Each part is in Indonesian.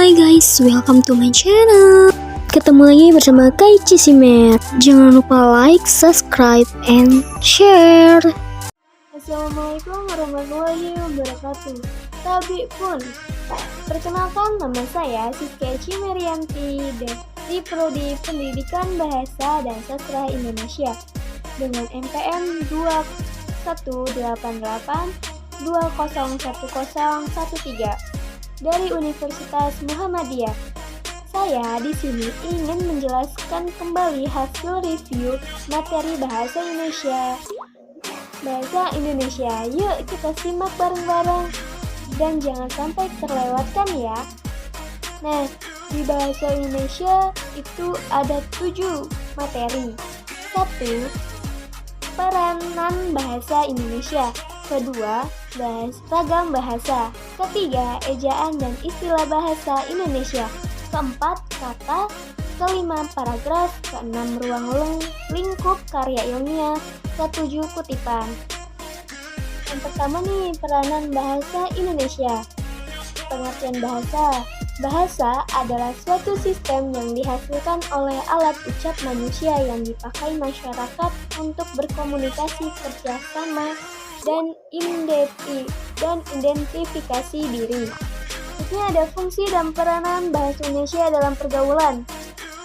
Hai guys, welcome to my channel. Ketemu lagi bersama Kaichi Simer. Jangan lupa like, subscribe, and share. Assalamualaikum warahmatullahi wabarakatuh. Tabi pun. Perkenalkan, nama saya Siska Cimerianti dari Prodi Pendidikan Bahasa dan Sastra Indonesia dengan NPM 2188201013 dari Universitas Muhammadiyah. Saya di sini ingin menjelaskan kembali hasil review materi bahasa Indonesia. Yuk kita simak bareng-bareng dan jangan sampai terlewatkan ya. Nah, di bahasa Indonesia itu ada 7 materi. 1. Peranan bahasa Indonesia. 2. Ragam bahasa. 3. Ejaan dan istilah bahasa Indonesia. 4. Kata. 5. Paragraf. 6. Ruang lingkup karya ilmiah. 7. Kutipan. Yang pertama nih, peranan bahasa Indonesia. Pengertian bahasa. Bahasa adalah suatu sistem yang dihasilkan oleh alat ucap manusia yang dipakai masyarakat untuk berkomunikasi, kerjasama, dan identifikasi diri. Ini ada fungsi dan peranan bahasa Indonesia dalam pergaulan.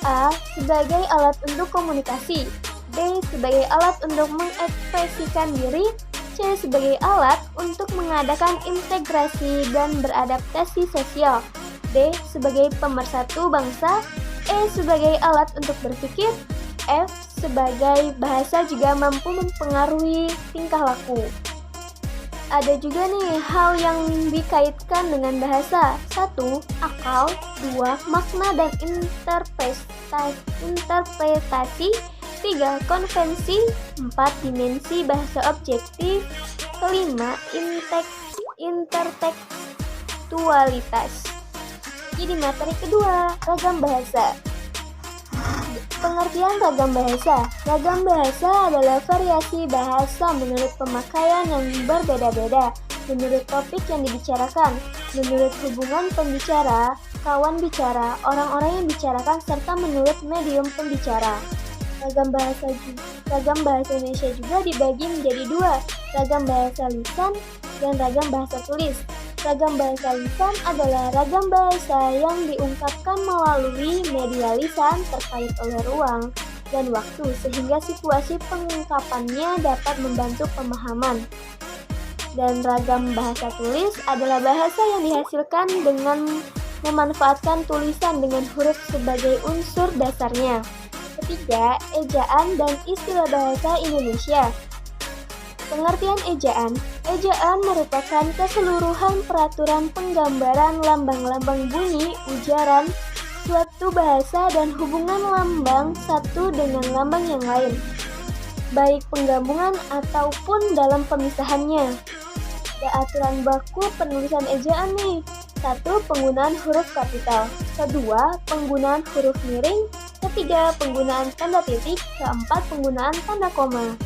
A. Sebagai alat untuk komunikasi. B. Sebagai alat untuk mengekspresikan diri. C. Sebagai alat untuk mengadakan integrasi dan beradaptasi sosial. D. Sebagai pemersatu bangsa. E. Sebagai alat untuk berpikir. F. Sebagai bahasa juga mampu mempengaruhi tingkah laku. Ada juga nih hal yang dikaitkan dengan bahasa. 1. Akal. 2. Makna dan interpretasi. 3. Konvensi. 4. Dimensi bahasa objektif. 5. Intertekstualitas. Jadi materi kedua, ragam bahasa. Pengertian ragam bahasa. Ragam bahasa adalah variasi bahasa menurut pemakaian yang berbeda-beda, menurut topik yang dibicarakan, menurut hubungan pembicara, kawan bicara, orang-orang yang bicarakan, serta menurut medium pembicara. Ragam bahasa Indonesia juga dibagi menjadi 2, ragam bahasa lisan dan ragam bahasa tulis. Ragam bahasa lisan adalah ragam bahasa yang diungkapkan melalui media lisan terkait oleh ruang dan waktu sehingga situasi pengungkapannya dapat membantu pemahaman. Dan ragam bahasa tulis adalah bahasa yang dihasilkan dengan memanfaatkan tulisan dengan huruf sebagai unsur dasarnya. 3. Ejaan dan istilah bahasa Indonesia. Pengertian ejaan. Ejaan merupakan keseluruhan peraturan penggambaran lambang-lambang bunyi, ujaran, suatu bahasa dan hubungan lambang satu dengan lambang yang lain, baik penggabungan ataupun dalam pemisahannya. Ada aturan baku penulisan ejaan nih. 1. Penggunaan huruf kapital. 2. Penggunaan huruf miring. 3. Penggunaan tanda titik. 4. Penggunaan tanda koma.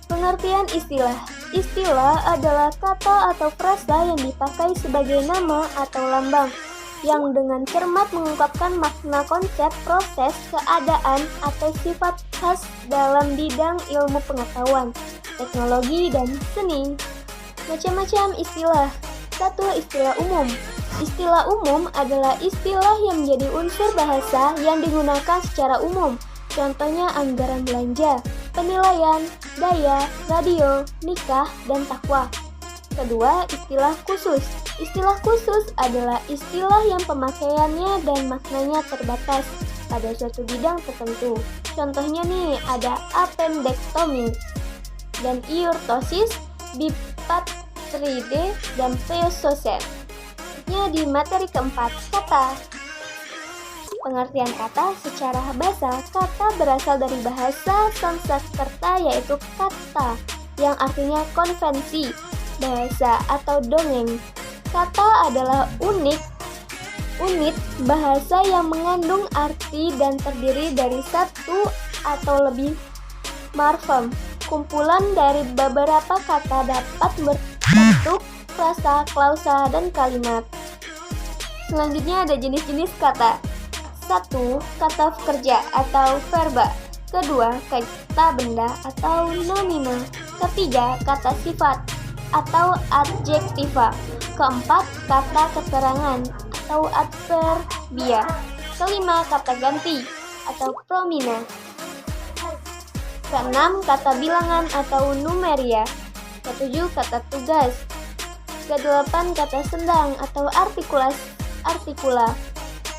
Pengertian istilah. Istilah adalah kata atau frasa yang dipakai sebagai nama atau lambang yang dengan cermat mengungkapkan makna konsep, proses, keadaan, atau sifat khas dalam bidang ilmu pengetahuan, teknologi, dan seni. Macam-macam istilah. 1. Istilah umum. Istilah umum adalah istilah yang menjadi unsur bahasa yang digunakan secara umum. Contohnya anggaran belanja, penilaian, daya, radio, nikah, dan takwa. 2. Istilah khusus. Istilah khusus adalah istilah yang pemakaiannya dan maknanya terbatas pada suatu bidang tertentu. Contohnya nih, ada appendektomi dan iurtosis, bipatride, dan pesosen. Di materi keempat, kata. Pengertian kata secara bahasa. Kata berasal dari bahasa Sanskerta yaitu kata yang artinya konvensi, bahasa atau dongeng. Kata adalah unit bahasa yang mengandung arti dan terdiri dari satu atau lebih morfem. Kumpulan dari beberapa kata dapat berbentuk frasa, klausa, dan kalimat. Selanjutnya ada jenis-jenis kata. 1. Kata kerja atau verba. Kedua, kata benda atau nomina. Ketiga, kata sifat atau adjektiva. Keempat, kata keterangan atau adverbia. Kelima, kata ganti atau promina. Keenam, kata bilangan atau numeria. Ketujuh, kata tugas. Kedelapan, kata sendang atau artikula.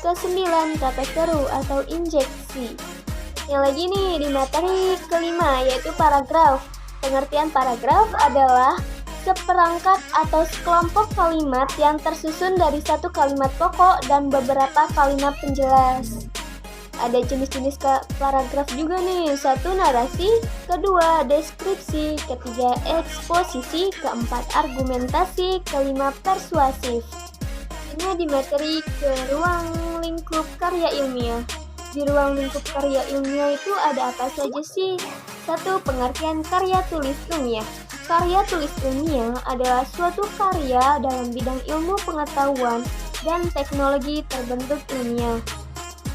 Kesembilan, kata seru atau injeksi. Yang lagi nih di materi kelima yaitu paragraf. Pengertian paragraf adalah seperangkat atau sekelompok kalimat yang tersusun dari satu kalimat pokok dan beberapa kalimat penjelas. Ada jenis-jenis paragraf juga nih. 1. Narasi, kedua deskripsi, ketiga eksposisi, keempat argumentasi, kelima persuasif. Ini di materi ke ruang lingkup karya ilmiah. Di ruang lingkup karya ilmiah itu ada apa saja sih? 1. Pengertian karya tulis ilmiah. Karya tulis ilmiah adalah suatu karya dalam bidang ilmu pengetahuan dan teknologi terbentuk ilmiah.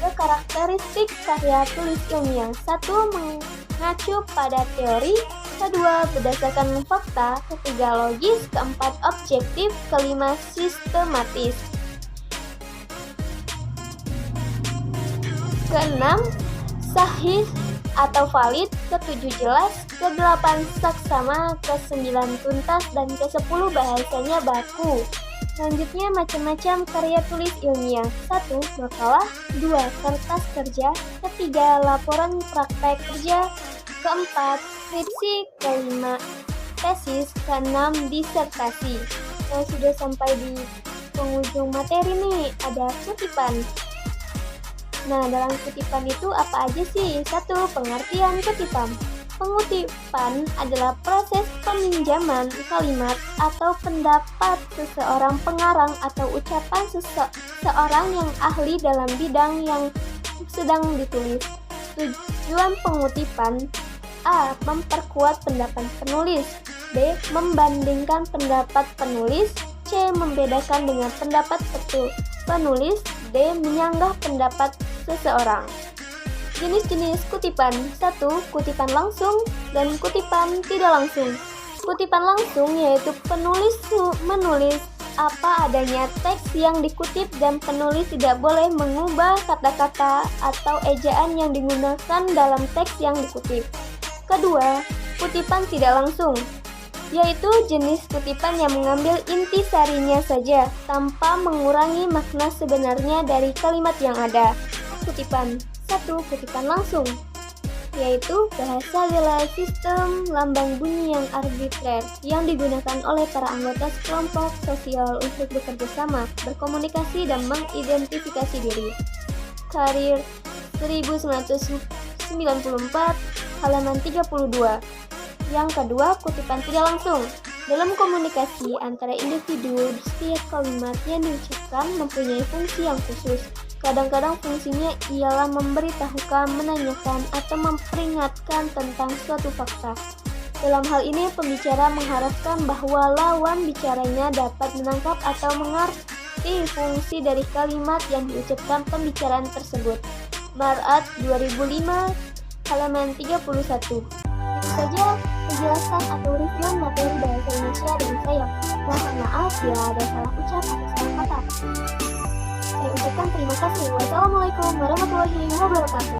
Karakteristik karya tulis ilmiah. 1. Mengacu pada teori. Kedua, berdasarkan fakta. Ketiga, logis. Keempat, objektif. Kelima, sistematis. Keenam, sahih atau valid. Ketujuh, jelas. Kedelapan, saksama. Kesembilan, tuntas. Dan ke-10, bahasanya baku. Selanjutnya, macam-macam karya tulis ilmiah. 1. Makalah. 2. Kertas kerja. Ketiga, laporan praktek kerja. Keempat, skripsi. Kelima, tesis. Keenam, disertasi. Nah, sudah sampai di penghujung materi nih, ada kutipan. Nah, dalam kutipan itu apa aja sih? 1. Pengertian kutipan. Pengutipan adalah proses peminjaman kalimat atau pendapat seseorang pengarang atau ucapan seseorang yang ahli dalam bidang yang sedang ditulis. Tujuan pengutipan: A. Memperkuat pendapat penulis. B. Membandingkan pendapat penulis. C. Membedakan dengan pendapat penulis. D. Menyanggah pendapat seseorang. Jenis-jenis kutipan. 1. Kutipan langsung dan kutipan tidak langsung. Kutipan langsung yaitu penulis menulis apa adanya teks yang dikutip dan penulis tidak boleh mengubah kata-kata atau ejaan yang digunakan dalam teks yang dikutip. Kedua, kutipan tidak langsung, yaitu jenis kutipan yang mengambil inti sarinya saja tanpa mengurangi makna sebenarnya dari kalimat yang ada. Kutipan. 1. Kutipan langsung, yaitu bahasa adalah sistem lambang bunyi yang arbitrer yang digunakan oleh para anggota sekelompok sosial untuk bekerja sama, berkomunikasi, dan mengidentifikasi diri. Karir 1994, halaman 32. Yang kedua, kutipan tidak langsung. Dalam komunikasi antara individu, setiap kalimat yang diucapkan mempunyai fungsi yang khusus. Kadang-kadang fungsinya ialah memberitahukan, menanyakan, atau memperingatkan tentang suatu fakta. Dalam hal ini, pembicara mengharapkan bahwa lawan bicaranya dapat menangkap atau mengerti fungsi dari kalimat yang diucapkan pembicaraan tersebut. Marat 2005, halaman 31. Itu saja penjelasan atau review materi bahasa Indonesia dari saya. Mohon maaf bila ada salah ucap atau salah kata. Saya ucapkan terima kasih. Wassalamualaikum warahmatullahi wabarakatuh.